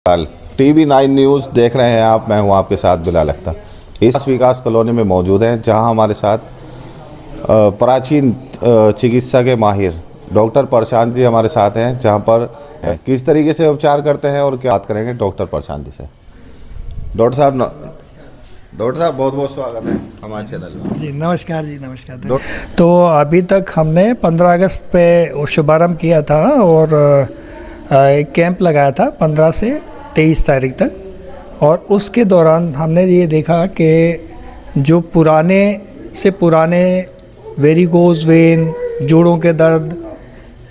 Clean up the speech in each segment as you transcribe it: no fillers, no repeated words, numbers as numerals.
TV9 news देख रहे हैं आप। मैं हूं आपके साथ बिलाल अख्तर। इस विकास कॉलोनी में मौजूद हैं जहां हमारे साथ प्राचीन चिकित्सा के माहिर डॉक्टर प्रशांत जी हमारे साथ हैं, जहां पर किस तरीके से उपचार करते हैं और क्या बात करेंगे डॉक्टर प्रशांत जी से। डॉक्टर साहब बहुत बहुत स्वागत है हमारे चैनल में। जी नमस्कार जी, नमस्कार। तो अभी तक हमने 15 अगस्त पे शुभारंभ किया था और एक कैंप लगाया था 15 से 23 तारीख तक, और उसके दौरान हमने ये देखा कि जो पुराने से पुराने वेरिकोज वेन, जोड़ों के दर्द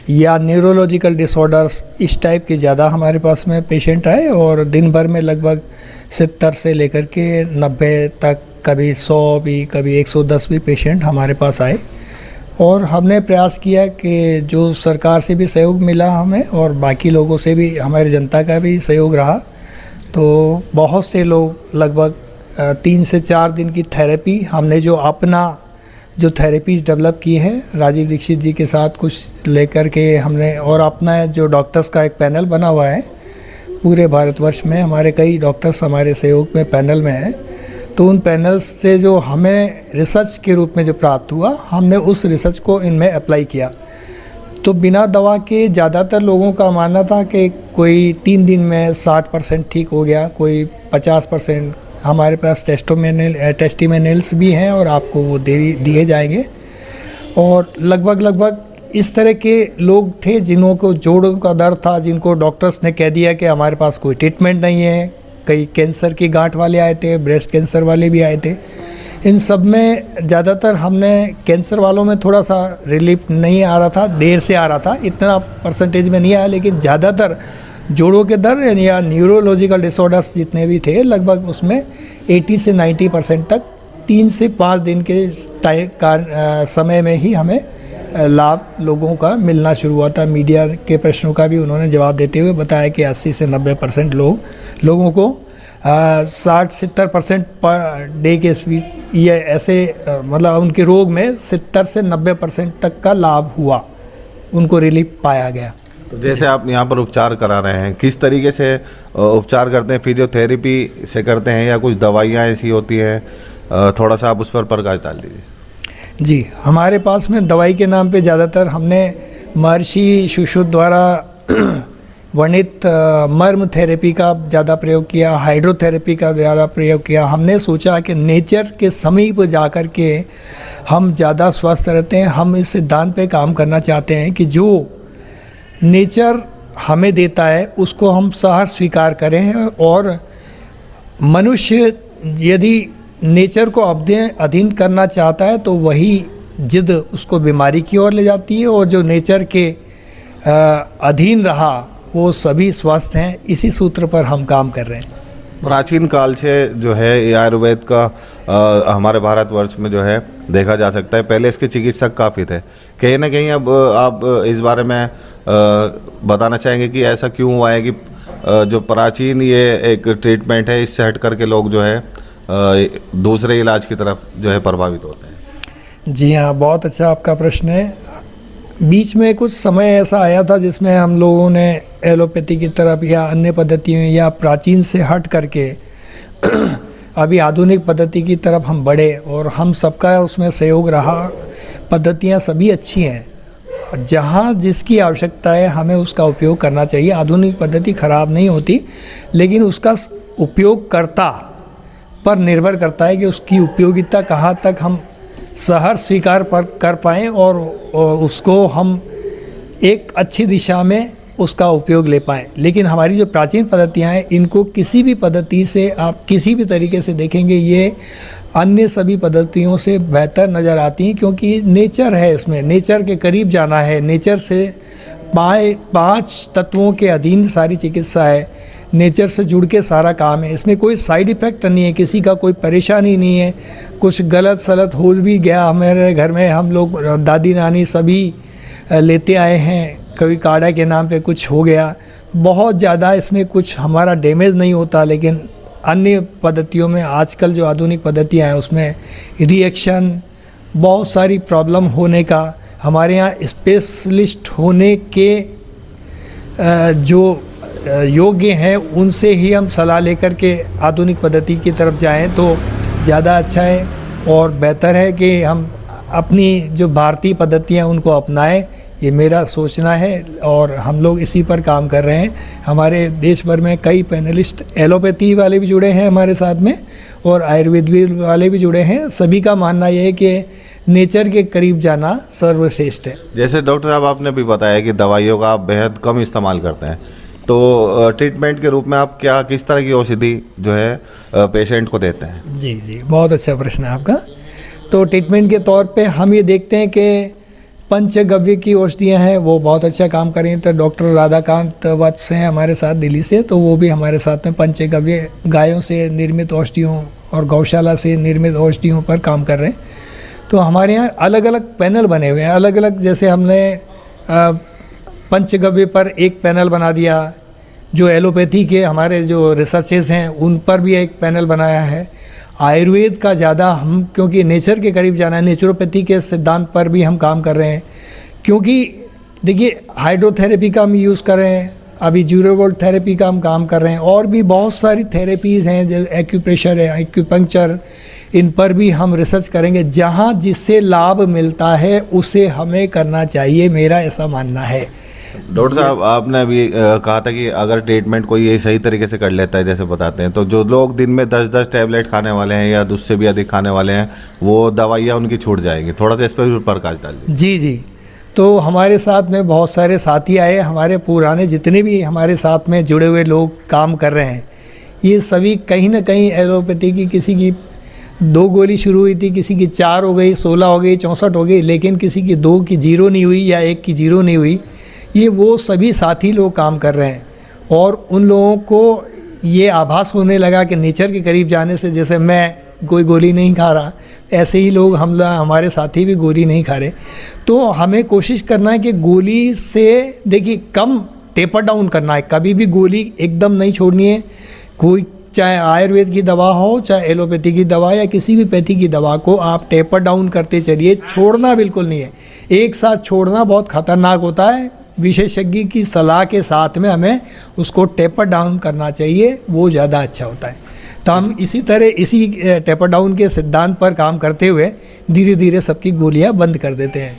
या न्यूरोलॉजिकल डिसऑर्डर्स, इस टाइप के ज़्यादा हमारे पास में पेशेंट आए, और दिन भर में लगभग 70 से लेकर के 90 तक, कभी 100 भी, कभी 110 भी पेशेंट हमारे पास आए। और हमने प्रयास किया कि जो सरकार से भी सहयोग मिला हमें और बाकी लोगों से भी, हमारी जनता का भी सहयोग रहा, तो बहुत से लोग, लगभग 3 से 4 दिन की थेरेपी हमने जो थेरेपीज़ डेवलप की हैं राजीव दीक्षित जी के साथ कुछ लेकर के हमने, और अपना जो डॉक्टर्स का एक पैनल बना हुआ है पूरे भारतवर्ष में, हमारे कई डॉक्टर्स हमारे सहयोग में पैनल में हैं, तो उन पैनल्स से जो हमें रिसर्च के रूप में जो प्राप्त हुआ, हमने उस रिसर्च को इनमें अप्लाई किया। तो बिना दवा के ज़्यादातर लोगों का मानना था कि कोई 3 दिन में 60% ठीक हो गया, कोई 50%। हमारे पास टेस्टिमोनियल्स भी हैं और आपको वो दिए जाएंगे। और लगभग इस तरह के लोग थे जिन्हों को जोड़ों का दर्द था, जिनको डॉक्टर्स ने कह दिया कि हमारे पास कोई ट्रीटमेंट नहीं है। कई कैंसर की गांठ वाले आए थे, ब्रेस्ट कैंसर वाले भी आए थे। इन सब में ज़्यादातर हमने कैंसर वालों में थोड़ा सा रिलीफ नहीं आ रहा था, देर से आ रहा था, इतना परसेंटेज में नहीं आया, लेकिन ज़्यादातर जोड़ों के दर्द या न्यूरोलॉजिकल डिसऑर्डर्स जितने भी थे, लगभग उसमें 80 से 90% तक 3 से 5 दिन के समय में ही हमें लाभ लोगों का मिलना शुरू हुआ था। मीडिया के प्रश्नों का भी उन्होंने जवाब देते हुए बताया कि 80 से 90% लोगों को 60-70% पर डे के स्पीड ये ऐसे मतलब उनके रोग में 70 से 90% तक का लाभ हुआ, उनको रिलीफ पाया गया। तो जैसे आप यहाँ पर उपचार करा रहे हैं, किस तरीके से उपचार करते हैं? फिजियोथेरेपी से करते हैं या कुछ दवाइयाँ ऐसी होती हैं? थोड़ा सा आप उस पर प्रकाश डाल दीजिए। जी, हमारे पास में दवाई के नाम पे ज़्यादातर हमने महर्षि शुश्रुत द्वारा वर्णित मर्म थेरेपी का ज़्यादा प्रयोग किया, हाइड्रोथेरेपी का ज़्यादा प्रयोग किया। हमने सोचा कि नेचर के समीप जाकर के हम ज़्यादा स्वस्थ रहते हैं। हम इस सिद्धांत पे काम करना चाहते हैं कि जो नेचर हमें देता है उसको हम सहर्ष स्वीकार करें, और मनुष्य यदि नेचर को अधीन करना चाहता है तो वही जिद उसको बीमारी की ओर ले जाती है, और जो नेचर के अधीन रहा वो सभी स्वस्थ हैं। इसी सूत्र पर हम काम कर रहे हैं। प्राचीन काल से जो है ये आयुर्वेद का हमारे भारतवर्ष में जो है देखा जा सकता है। पहले इसके चिकित्सक काफ़ी थे, कहीं ना कहीं अब आप इस बारे में बताना चाहेंगे कि ऐसा क्यों हुआ है कि जो प्राचीन ये एक ट्रीटमेंट है, इससे हट करके लोग जो है दूसरे इलाज की तरफ जो है प्रभावित होते हैं? जी हाँ, बहुत अच्छा आपका प्रश्न है। बीच में कुछ समय ऐसा आया था जिसमें हम लोगों ने एलोपैथी की तरफ या अन्य पद्धतियों या प्राचीन से हट करके अभी आधुनिक पद्धति की तरफ हम बढ़े, और हम सबका उसमें सहयोग रहा। पद्धतियाँ सभी अच्छी हैं, जहाँ जिसकी आवश्यकता है हमें उसका उपयोग करना चाहिए। आधुनिक पद्धति खराब नहीं होती, लेकिन उसका उपयोगकर्ता पर निर्भर करता है कि उसकी उपयोगिता कहाँ तक हम सहर्ष स्वीकार कर पाएँ और उसको हम एक अच्छी दिशा में उसका उपयोग ले पाएँ। लेकिन हमारी जो प्राचीन पद्धतियाँ हैं, इनको किसी भी पद्धति से आप किसी भी तरीके से देखेंगे, ये अन्य सभी पद्धतियों से बेहतर नज़र आती हैं, क्योंकि नेचर है इसमें, नेचर के करीब जाना है। नेचर से 5 तत्वों के अधीन सारी चिकित्सा है, नेचर से जुड़ के सारा काम है। इसमें कोई साइड इफ़ेक्ट नहीं है, किसी का कोई परेशानी नहीं है। कुछ गलत सलत हो भी गया, हमारे घर में हम लोग दादी नानी सभी लेते आए हैं, कभी काढ़ा के नाम पे कुछ हो गया, बहुत ज़्यादा इसमें कुछ हमारा डैमेज नहीं होता। लेकिन अन्य पद्धतियों में, आजकल जो आधुनिक पद्धतियाँ हैं, उसमें रिएक्शन, बहुत सारी प्रॉब्लम होने का, हमारे यहाँ स्पेशलिस्ट होने के जो योग्य हैं उनसे ही हम सलाह लेकर के आधुनिक पद्धति की तरफ जाएं तो ज़्यादा अच्छा है और बेहतर है कि हम अपनी जो भारतीय पद्धतियाँ उनको अपनाएं। ये मेरा सोचना है और हम लोग इसी पर काम कर रहे हैं। हमारे देश भर में कई पैनलिस्ट एलोपैथी वाले भी जुड़े हैं हमारे साथ में और आयुर्वेद वाले भी जुड़े हैं। सभी का मानना यह है कि नेचर के करीब जाना सर्वश्रेष्ठ है। जैसे डॉक्टर साहब आपने भी बताया कि दवाइयों का आप बेहद कम इस्तेमाल करते हैं, तो ट्रीटमेंट के रूप में आप क्या किस तरह की औषधि जो है पेशेंट को देते हैं? जी जी, बहुत अच्छा प्रश्न है आपका। तो ट्रीटमेंट के तौर पे हम ये देखते हैं कि पंचगव्य की औषधियाँ हैं वो बहुत अच्छा काम कर रही हैं। तो डॉक्टर राधाकांत वत्स हैं हमारे साथ दिल्ली से, तो वो भी हमारे साथ में पंचगव्य गायों से निर्मित औषधियों और गौशाला से निर्मित औषधियों पर काम कर रहे हैं। तो हमारे यहाँ अलग अलग पैनल बने हुए हैं, अलग अलग, जैसे हमने पंचगव्य पर एक पैनल बना दिया, जो एलोपैथी के हमारे जो रिसर्चेस हैं उन पर भी एक पैनल बनाया है। आयुर्वेद का ज़्यादा हम क्योंकि नेचर के करीब जाना है, नेचुरोपैथी के सिद्धांत पर भी हम काम कर रहे हैं। क्योंकि देखिए हाइड्रोथेरेपी का हम यूज़ कर रहे हैं, अभी जीरोवोल्ट थेरेपी का हम काम कर रहे हैं और भी बहुत सारी थेरेपीज़ हैं, जैसे एक्यूप्रेशर है, एक्यूपंक्चर, इन पर भी हम रिसर्च करेंगे। जहाँ जिससे लाभ मिलता है उसे हमें करना चाहिए, मेरा ऐसा मानना है। डॉक्टर साहब आपने अभी कहा था कि अगर ट्रीटमेंट कोई ये सही तरीके से कर लेता है जैसे बताते हैं, तो जो लोग दिन में 10-10 टैबलेट खाने वाले हैं या उससे भी अधिक खाने वाले हैं वो दवाइयाँ उनकी छूट जाएंगी। थोड़ा सा इस पर भी प्रकाश डालिए। जी जी, तो हमारे साथ में बहुत सारे साथी आए, हमारे पुराने जितने भी हमारे साथ में जुड़े हुए लोग काम कर रहे हैं, ये सभी कहीं ना कहीं एलोपैथी की किसी की 2 गोली शुरू हुई थी, किसी की 4 हो गई, 16 हो गई, 64 हो गई, लेकिन किसी की 2 की 0 नहीं हुई या 1 की 0 नहीं हुई। ये वो सभी साथी लोग काम कर रहे हैं और उन लोगों को ये आभास होने लगा कि नेचर के करीब जाने से, जैसे मैं कोई गोली नहीं खा रहा, ऐसे ही लोग हमारे साथी भी गोली नहीं खा रहे। तो हमें कोशिश करना है कि गोली से देखिए कम टेपर डाउन करना है, कभी भी गोली एकदम नहीं छोड़नी है। कोई चाहे आयुर्वेद की दवा हो, चाहे एलोपैथी की दवा या किसी भी पैथी की दवा को आप टेपर डाउन करते चलिए, छोड़ना बिल्कुल नहीं है। एक साथ छोड़ना बहुत खतरनाक होता है। विशेषज्ञ की सलाह के साथ में हमें उसको टेपर डाउन करना चाहिए, वो ज़्यादा अच्छा होता है। तो हम इसी तरह इसी टेपर डाउन के सिद्धांत पर काम करते हुए धीरे धीरे सबकी गोलियां बंद कर देते हैं।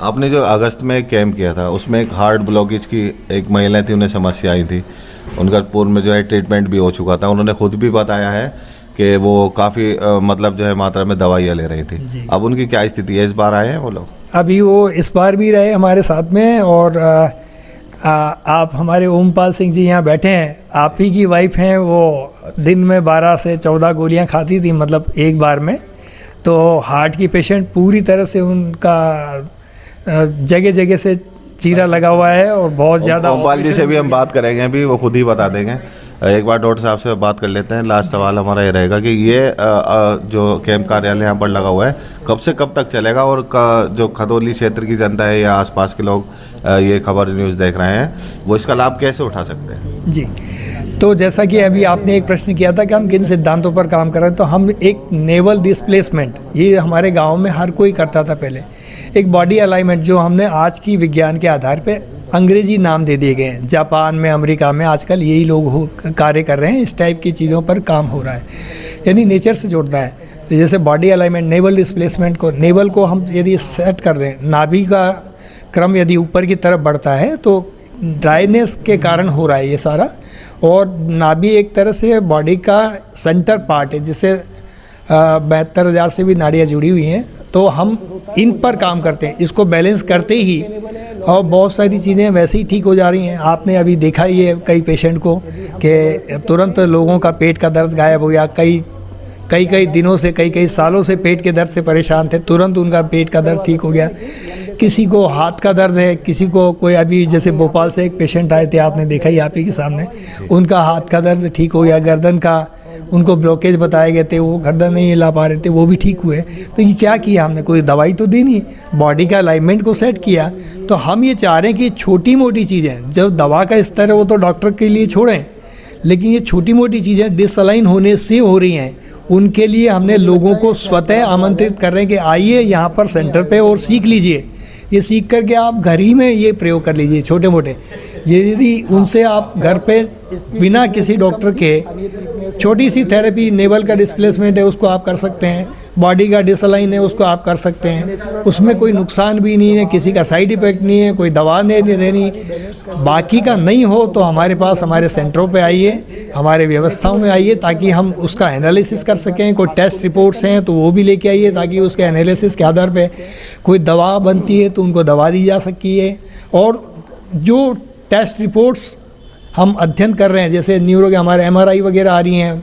आपने जो अगस्त में कैंप किया था उसमें एक हार्ट ब्लॉकेज की एक महिला थी, उन्हें समस्या आई थी, उनका पूर्व में जो है ट्रीटमेंट भी हो चुका था। उन्होंने खुद भी बताया है कि वो काफ़ी मतलब जो है मात्रा में दवाइयाँ ले रही थी। अब उनकी क्या स्थिति है? इस बार आए हैं वो लोग? अभी वो इस बार भी रहे हमारे साथ में और आप हमारे ओमपाल सिंह जी यहाँ बैठे हैं, आप ही की वाइफ हैं, वो दिन में 12 से 14 गोलियाँ खाती थी, मतलब एक बार में। तो हार्ट की पेशेंट पूरी तरह से उनका जगह जगह से चीरा लगा हुआ है और बहुत ज़्यादा। ओमपाल जी से भी हम बात करेंगे, अभी वो खुद ही बता देंगे। एक बार डॉक्टर साहब से बात कर लेते हैं। लास्ट सवाल हमारा ये रहेगा कि ये जो कैंप कार्यालय यहाँ पर लगा हुआ है कब से कब तक चलेगा और जो खतौली क्षेत्र की जनता है या आसपास के लोग ये खबर न्यूज़ देख रहे हैं वो इसका लाभ कैसे उठा सकते हैं? जी, तो जैसा कि अभी आपने एक प्रश्न किया था कि हम किन सिद्धांतों पर काम कर रहे हैं, तो हम एक नेवल डिस्प्लेसमेंट, ये हमारे गाँव में हर कोई करता था पहले। एक बॉडी अलाइनमेंट जो हमने आज की विज्ञान के आधार पे अंग्रेजी नाम दे दिए गए हैं। जापान में, अमेरिका में आजकल यही लोग कार्य कर रहे हैं, इस टाइप की चीज़ों पर काम हो रहा है, यानी नेचर से जोड़ना है। तो जैसे बॉडी अलाइनमेंट, नेवल डिस्प्लेसमेंट को, नेवल को हम यदि सेट कर दें, नाभि का क्रम यदि ऊपर की तरफ बढ़ता है तो ड्राइनेस के कारण हो रहा है ये सारा। और नाभि एक तरह से बॉडी का सेंटर पार्ट है, जिससे 72,000 से भी नाड़ियाँ जुड़ी हुई हैं। तो हम इन पर काम करते हैं, इसको बैलेंस करते ही, और बहुत सारी चीज़ें वैसे ही ठीक हो जा रही हैं। आपने अभी देखा ही है कई पेशेंट को कि तुरंत लोगों का पेट का दर्द गायब हो गया। कई दिनों से, कई सालों से पेट के दर्द से परेशान थे, तुरंत उनका पेट का दर्द ठीक हो गया। किसी को हाथ का दर्द है, किसी को कोई, अभी जैसे भोपाल से एक पेशेंट आए थे, आपने देखा ही आप ही के सामने, उनका हाथ का दर्द ठीक हो गया। गर्दन का उनको ब्लॉकेज बताए गए थे, वो गर्दन नहीं हिला पा रहे थे, वो भी ठीक हुए। तो ये क्या किया हमने? कोई दवाई तो दी नहीं, बॉडी का अलाइनमेंट को सेट किया। तो हम ये चाह रहे हैं कि छोटी मोटी चीज़ें, जो दवा का स्तर है वो तो डॉक्टर के लिए छोड़ें, लेकिन ये छोटी मोटी चीज़ें डिसअलाइन होने से हो रही हैं, उनके लिए हमने लोगों को स्वतः आमंत्रित कर रहे हैं कि आइए यहाँ पर सेंटर पे और सीख लीजिए। ये सीख करके आप घर ही में ये प्रयोग कर लीजिए, छोटे मोटे। यदि उनसे आप घर पे बिना किसी डॉक्टर के छोटी सी थेरेपी, नेवल का डिस्प्लेसमेंट है उसको आप कर सकते हैं, बॉडी का डिसलाइन है उसको आप कर सकते हैं, उसमें कोई नुकसान भी नहीं है, किसी का साइड इफ़ेक्ट नहीं है, कोई दवा नहीं देनी। बाकी का नहीं हो तो हमारे पास, हमारे सेंटरों पे आइए, हमारे व्यवस्थाओं में आइए, ताकि हम उसका एनालिसिस कर सकें। कोई टेस्ट रिपोर्ट्स हैं तो वो भी लेके आइए, ताकि उसके एनालिसिस के आधार पे कोई दवा बनती है तो उनको दवा दी जा सकती है। और जो टेस्ट रिपोर्ट्स हम अध्ययन कर रहे हैं, जैसे न्यूरो के हमारे MRI वगैरह आ रही हैं,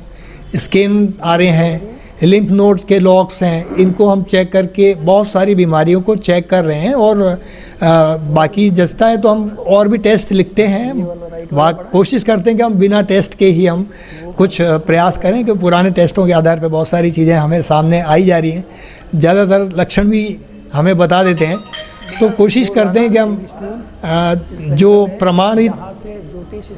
स्कैन आ रहे हैं, लिम्फ नोड्स के लॉक्स हैं, इनको हम चेक करके बहुत सारी बीमारियों को चेक कर रहे हैं। और बाकी जचता है तो हम और भी टेस्ट लिखते हैं, कोशिश करते हैं कि हम बिना टेस्ट के ही हम कुछ प्रयास करें, कि पुराने टेस्टों के आधार पर बहुत सारी चीज़ें हमें सामने आई जा रही हैं, ज़्यादातर लक्षण भी हमें बता देते हैं। तो कोशिश करते हैं कि हम जो प्रमाणित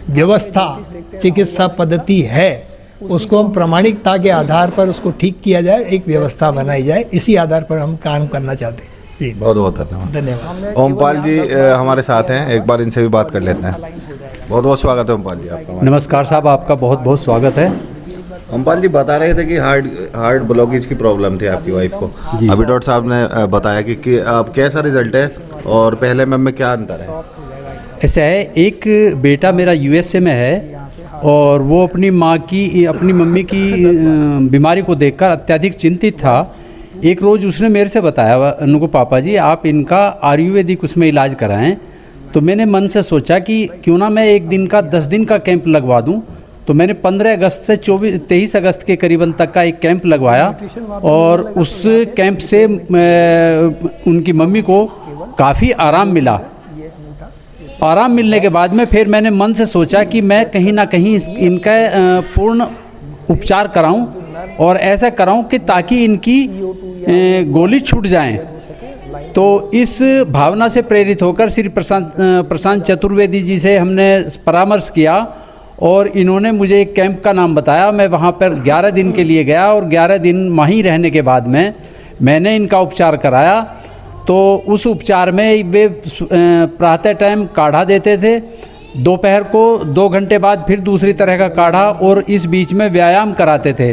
व्यवस्था चिकित्सा पद्धति है उसको हम प्रामाणिकता के आधार पर उसको ठीक किया जाए, एक व्यवस्था बनाई जाए, इसी आधार पर हम काम करना चाहते हैं। जी, बहुत बहुत धन्यवाद। धन्यवाद। ओमपाल जी हमारे साथ हैं, एक बार इनसे भी बात कर लेते हैं। बहुत बहुत स्वागत है ओमपाल जी आपका। नमस्कार साहब, आपका बहुत बहुत स्वागत है। ओमपाल जी बता रहे थे कि हार्ट ब्लॉकेज की प्रॉब्लम थी आपकी वाइफ को। अभी डॉक्टर साहब ने बताया कि अब कैसा रिजल्ट है और पहले में क्या अंतर है? ऐसा है, एक बेटा मेरा USA में है और वो अपनी मम्मी की बीमारी को देखकर अत्यधिक चिंतित था। एक रोज़ उसने मेरे से बताया, उनको पापा जी आप इनका आयुर्वेदिक उसमें इलाज कराएं। तो मैंने मन से सोचा कि क्यों ना मैं एक दिन का 10 दिन का कैंप लगवा दूं। तो मैंने 15 अगस्त से 23 अगस्त के करीबन तक का एक कैंप लगवाया और उस कैंप से उनकी मम्मी को काफ़ी आराम मिला। आराम मिलने के बाद में फिर मैंने मन से सोचा कि मैं कहीं ना कहीं इनका पूर्ण उपचार कराऊं और ऐसा कराऊं कि ताकि इनकी गोली छूट जाए। तो इस भावना से प्रेरित होकर श्री प्रशांत चतुर्वेदी जी से हमने परामर्श किया और इन्होंने मुझे एक कैंप का नाम बताया। मैं वहाँ पर 11 दिन के लिए गया और 11 दिन वहीं रहने के बाद में मैंने इनका उपचार कराया। तो उस उपचार में वे प्रातः टाइम काढ़ा देते थे, दोपहर को 2 घंटे बाद फिर दूसरी तरह का काढ़ा, और इस बीच में व्यायाम कराते थे।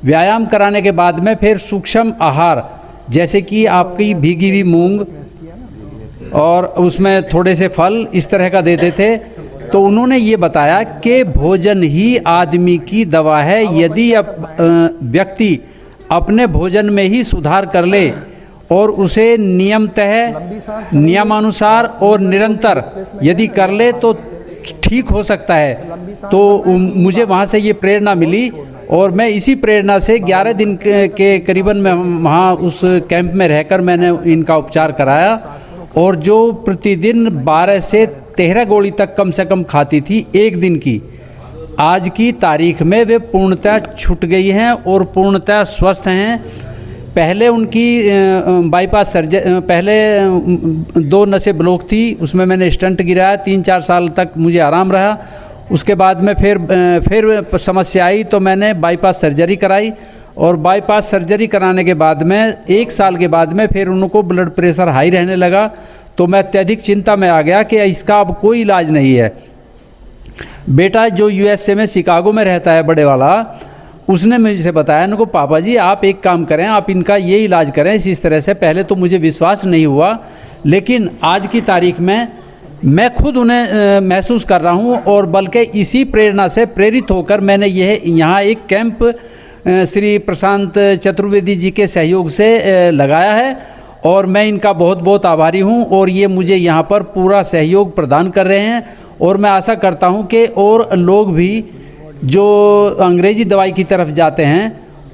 व्यायाम कराने के बाद में फिर सूक्ष्म आहार, जैसे कि आपकी भीगी हुई मूंग और उसमें थोड़े से फल, इस तरह का देते थे। तो उन्होंने ये बताया कि भोजन ही आदमी की दवा है। यदि व्यक्ति अपने भोजन में ही सुधार कर ले और उसे नियमतः, नियमानुसार और निरंतर यदि कर ले तो ठीक हो सकता है। तो मुझे वहाँ से ये प्रेरणा मिली और मैं इसी प्रेरणा से 11 दिन के करीबन में वहाँ उस कैंप में रहकर मैंने इनका उपचार कराया। और जो प्रतिदिन 12 से 13 गोली तक कम से कम खाती थी एक दिन की, आज की तारीख में वे पूर्णतः छूट गई हैं और पूर्णतः स्वस्थ हैं। पहले उनकी बाईपास सर्जरी, पहले 2 नसें ब्लॉक थी, उसमें मैंने स्टंट गिराया, 3-4 साल तक मुझे आराम रहा। उसके बाद में फिर समस्या आई तो मैंने बाईपास सर्जरी कराई और बाईपास सर्जरी कराने के बाद में 1 साल के बाद में फिर उनको ब्लड प्रेशर हाई रहने लगा। तो मैं अत्यधिक चिंता में आ गया कि इसका अब कोई इलाज नहीं है। बेटा जो USA में शिकागो में रहता है, बड़े वाला, उसने मुझे बताया, उनको पापा जी आप एक काम करें, आप इनका ये इलाज करें इस तरह से। पहले तो मुझे विश्वास नहीं हुआ, लेकिन आज की तारीख में मैं खुद उन्हें महसूस कर रहा हूँ और बल्कि इसी प्रेरणा से प्रेरित होकर मैंने यहाँ एक कैंप श्री प्रशांत चतुर्वेदी जी के सहयोग से लगाया है और मैं इनका बहुत बहुत आभारी हूँ। और ये मुझे यहाँ पर पूरा सहयोग प्रदान कर रहे हैं और मैं आशा करता हूँ कि और लोग भी जो अंग्रेजी दवाई की तरफ जाते हैं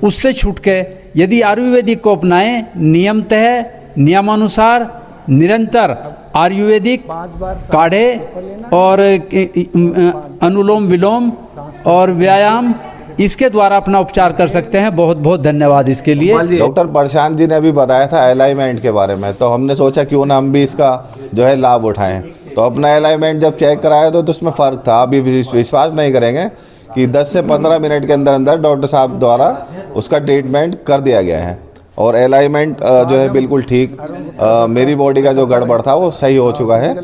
उससे छूट के यदि आयुर्वेदिक को अपनाएं, नियमतः, नियमानुसार, निरंतर आयुर्वेदिक काढ़े और अनुलोम विलोम और व्यायाम, इसके द्वारा अपना उपचार कर सकते हैं। बहुत बहुत धन्यवाद इसके लिए। डॉक्टर प्रशांत जी ने अभी बताया था अलाइनमेंट के बारे में, तो हमने सोचा क्यों ना हम भी इसका जो है लाभ उठाएं। तो अपना अलाइनमेंट जब चेक कराया तो उसमें फ़र्क था। अभी विश्वास नहीं करेंगे कि 10 से 15 मिनट के अंदर अंदर डॉक्टर साहब द्वारा उसका ट्रीटमेंट कर दिया गया है। और अलाइनमेंट जो है बिल्कुल ठीक। मेरी बॉडी का जो गड़बड़ था वो सही हो चुका है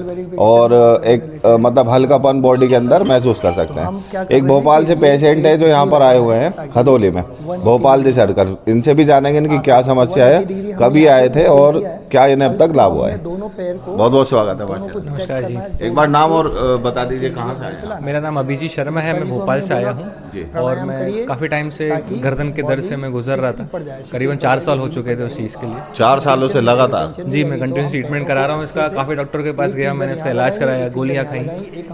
और एक मतलब हल्कापन बॉडी के अंदर महसूस कर सकते हैं। एक भोपाल से पेशेंट है जो यहाँ पर आए हुए हैं खदौली में, भोपाल से चढ़कर। इनसे भी जानेंगे इनकी क्या समस्या है, कभी आए थे और क्या इन्हें अब तक लाभ हुआ है। बहुत बहुत स्वागत है भाई। नमस्कार जी। एक बार नाम और बता दीजिए कहाँ से आए हैं। मेरा नाम अभिजीत शर्मा है, मैं भोपाल से आया हूँ और मैं काफ़ी टाइम से गर्दन के दर्द से मैं गुजर रहा था। करीबन 4 साल हो चुके थे उस चीज़ के लिए। 4 सालों से लगातार? जी, मैं कंटिन्यूस ट्रीटमेंट करा रहा हूँ इसका। काफ़ी डॉक्टर के पास गया, मैंने इसका इलाज कराया, गोलियाँ खाई,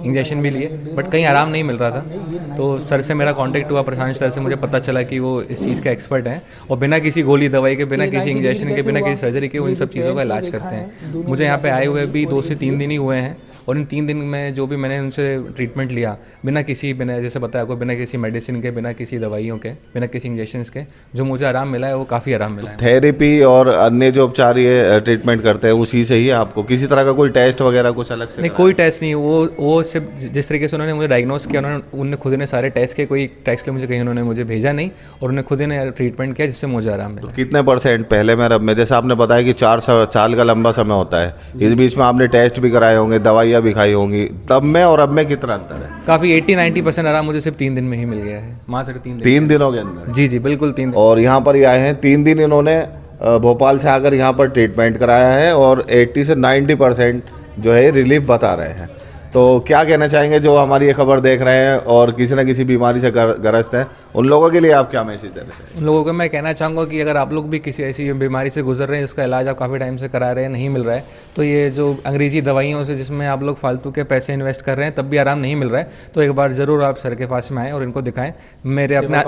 इंजेक्शन भी लिए, बट कहीं आराम नहीं मिल रहा था। तो सर से मेरा कॉन्टैक्ट हुआ, प्रशांत सर से। मुझे पता चला कि वो इस चीज़ के एक्सपर्ट हैं और बिना किसी गोली दवाई के, बिना किसी इंजेक्शन के, बिना किसी सर्जरी के वो इन सब चीज़ों का इलाज करते हैं। मुझे यहाँ पे आए हुए भी 2 से 3 दिन ही हुए हैं और इन 3 दिन में जो भी मैंने उनसे ट्रीटमेंट लिया, बिना जैसे बताया आपको, बिना किसी मेडिसिन के, बिना किसी दवाइयों के, बिना किसी इंजेक्शंस के, जो मुझे आराम मिला है वो काफ़ी आराम मिला है। थेरेपी और अन्य जो उपचार ये ट्रीटमेंट करते हैं उसी से ही आपको किसी तरह का कोई टेस्ट वगैरह कुछ अलग से? नहीं, कोई टेस्ट नहीं। वो सिर्फ जिस तरीके से उन्होंने मुझे डायग्नोस किया, उन्होंने खुद ने सारे टेस्ट किए, कोई टेस्ट के लिए मुझे कहीं उन्होंने मुझे भेजा नहीं और उन्होंने खुद ने ट्रीटमेंट किया जिससे मुझे आराम मिला। कितने % पहले में जैसे आपने बताया कि 4 साल का लंबा समय होता है, इस बीच में आपने टेस्ट भी कराए होंगे, दवाइयाँ भी खाई होंगी, तब में और अब में कितना अंतर है? काफ़ी 80-90% आराम मुझे सिर्फ 3 दिन में ही मिल गया है, मात्र 3 दिनों के अंदर? जी जी, बिल्कुल 3 दिन। और यहाँ पर ये आए हैं 3 दिन इन्होंने भोपाल से आकर यहाँ पर ट्रीटमेंट कराया है और 80 से 90% जो है रिलीफ बता रहे हैं। तो क्या कहना चाहेंगे जो हमारी ये खबर देख रहे हैं और किसी न किसी बीमारी से ग्रस्त हैं, उन लोगों के लिए आप क्या मैसेज देना चाहेंगे? उन लोगों को मैं कहना चाहूँगा कि अगर आप लोग भी किसी ऐसी बीमारी से गुजर रहे हैं जिसका इलाज आप काफ़ी टाइम से करा रहे हैं, नहीं मिल रहा है, तो ये जो अंग्रेजी दवाइयों से जिसमें आप लोग फालतू के पैसे इन्वेस्ट कर रहे हैं तब भी आराम नहीं मिल रहा है, तो एक बार ज़रूर आप सर के पास में आएँ और इनको दिखाएँ। मेरे अपना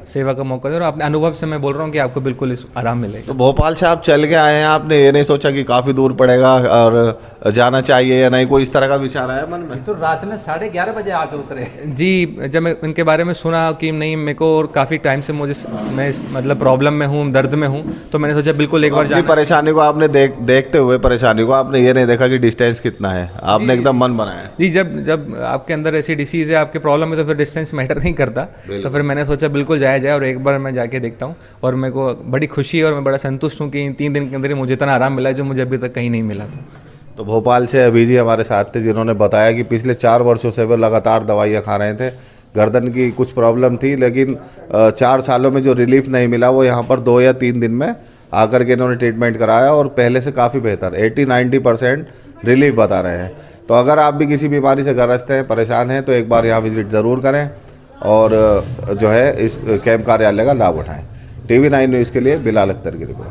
सेवा का मौका दें और अपने अनुभव से मैं बोल रहा हूँ कि आपको बिल्कुल आराम मिलेगा। तो भोपाल से आप चल के आए हैं, आपने ये नहीं सोचा कि काफ़ी दूर पड़ेगा और जाना चाहिए या नहीं, कोई इस तरह का विचार आया मन में? तो रात में 11:30 बजे आके उतरे। जी, जब मैं इनके बारे में सुना कि नहीं मेरे को और काफ़ी टाइम से मैं मतलब प्रॉब्लम में हूँ, दर्द में हूँ, तो मैंने सोचा बिल्कुल एक बार जाना। परेशानी को आपने देखते हुए परेशानी को आपने ये नहीं देखा कि डिस्टेंस कितना है, आपने एकदम मन बनाया। जी, जब आपके अंदर ऐसी डिसीज़ है, आपके प्रॉब्लम है, तो फिर डिस्टेंस मैटर नहीं करता। तो फिर मैंने सोचा बिल्कुल जाया जाए और एक बार मैं जाके देखता हूँ और मेरे को बड़ी खुशी है और मैं बड़ा संतुष्ट हूँ कि इन 3 दिन के अंदर ही मुझे इतना आराम मिला है जो मुझे अभी तक कहीं नहीं मिला था। तो भोपाल से अभी जी हमारे साथ थे जिन्होंने बताया कि पिछले 4 वर्षों से वो लगातार दवाइयाँ खा रहे थे, गर्दन की कुछ प्रॉब्लम थी, लेकिन 4 सालों में जो रिलीफ नहीं मिला वो यहाँ पर 2 या 3 दिन में आकर के इन्होंने ट्रीटमेंट कराया और पहले से काफ़ी बेहतर 80-90% रिलीफ बता रहे हैं। तो अगर आप भी किसी बीमारी से ग्रस्त हैं, परेशान हैं, तो एक बार यहाँ विजिट ज़रूर करें और जो है इस कैंप कार्यालय का लाभ उठाएँ। TV9 न्यूज़ के लिए बिलाल अख्तर की रिपोर्ट।